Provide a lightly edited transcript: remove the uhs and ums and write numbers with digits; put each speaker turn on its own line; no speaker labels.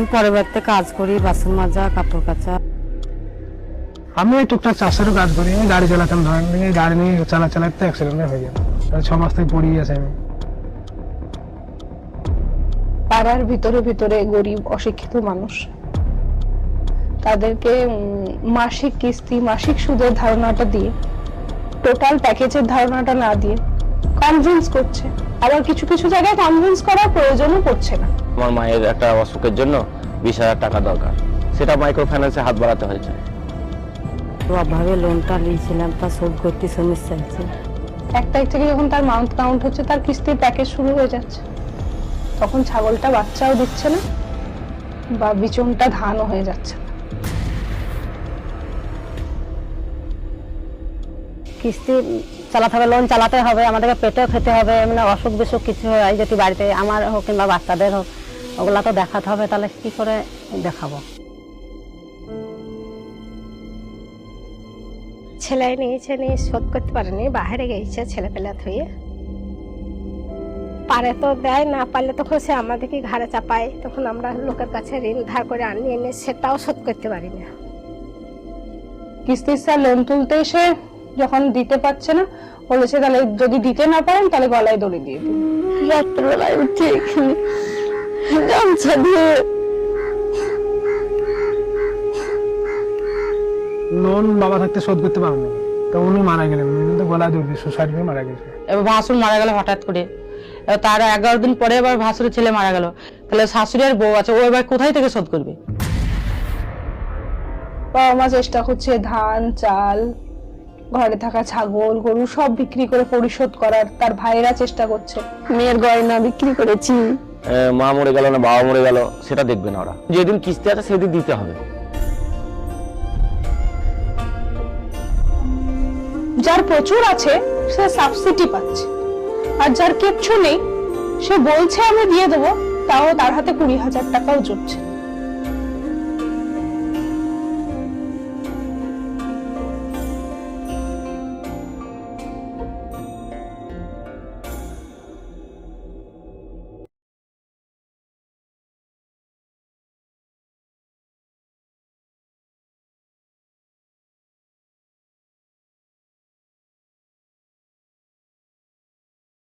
আমি পরের বাড়িতে কাজ করি, বাসন মাজা, কাপড় কাচা।
আমি টুকটাক চাষেরও কাজ করি, আমি গাড়ি চালাতাম, ধরেন গাড়ি নিয়ে চালাতে অ্যাক্সিডেন্ট হয়ে যায়, 6 মাস থেকে পড়িয়ে আছে। আমি
পাড়ার ভিতরে গরিব অশিক্ষিত মানুষ, তাদেরকে মাসিক কিস্তি, মাসিক সুদের ধারণাটা দিয়ে, টোটাল প্যাকেজের ধারণাটা না দিয়ে কনভিন্স করছে। আবার কিছু কিছু জায়গায় কনভিন্স করার প্রয়োজনও পড়ছে না।
আমার মায়ের একটা অসুখের জন্য 20,000 টাকা দরকার, সেটা মাইক্রো ফাইন্যান্সে হাত বাড়াতে হয়েছে।
তো অভাবে লোনটা নিয়েছিলাম, তা শোধ করতে সমস্যা হচ্ছে।
1 তারিখ থেকে যখন তার মান্থ কাউন্ট হচ্ছে, তার কিস্তির প্যাকেজ শুরু হয়ে যাচ্ছে, তখন ছাগলটা বাচ্চাও দিচ্ছে না বা বিচনটা ধানও হয়ে যাচ্ছে।
কিস্তি চালাতে হবে, লোন চালাতে হবে, আমাদেরকে পেটেও খেতে হবে, মানে অসুখ বিসুখ কিছু হয় যদি বাড়িতে আমার হোক কিংবা বাচ্চাদের হোক, ওগুলা তো দেখাতে হবে। তাহলে কি করে দেখাবো?
ছেলে নিয়েছে, নিয়ে শোধ করতে পারেনি, বাইরে গেছে ছেলে পেলে থুয়ে। পারে তো দেয়, না পারলে তখন সে আমাদেরকে ঘাড়ে চাপায়, তখন আমরা লোকের কাছে ঋণ ধার করে আনি, এনে সেটাও শোধ করতে পারি না।
কিস্তির স্যার লোন তুলতে এসে যখন দিতে পারছে না, বলেছে তাহলে যদি দিতে না পারেন তাহলে গলায় দড়ি দিয়ে দিন।
রাত্রবেলায় উঠে এখানে গামছা দিয়ে
লোন বাবা থাকতে শোধ করতে পারেন, তো উনি মারা গেলেন, উনি তো গলা দৌড় দিয়ে সুসাইড করে মারা গেছে।
এবার ভাসুর মারা গেল হঠাৎ করে, তার 11 দিন পরে এবার ভাসুরের ছেলে মারা গেল। তাহলে শাশুড়ি আর বউ আছে, ও এবার কোথায় থেকে শোধ করবে?
বাবা মা চেষ্টা করছে ধান চাল, ঘরে থাকা ছাগল গরু সব বিক্রি করে পরিশোধ করার। তার ভাইয়েরা চেষ্টা করছে।
মেয়ের গয়না বিক্রি করেছি।
মা মরে গেল না বাবা মরে গেল সেটা দেখবে না ওরা, যেদিন কিস্তি আছে সেদিন দিতে হবে।
যার প্রচুর আছে সে সাবসিডি পাচ্ছে, আর যার কিচ্ছু নেই সে বলছে আমি দিয়ে দেবো, তাও তার হাতে 20,000 টাকাও জুটছে।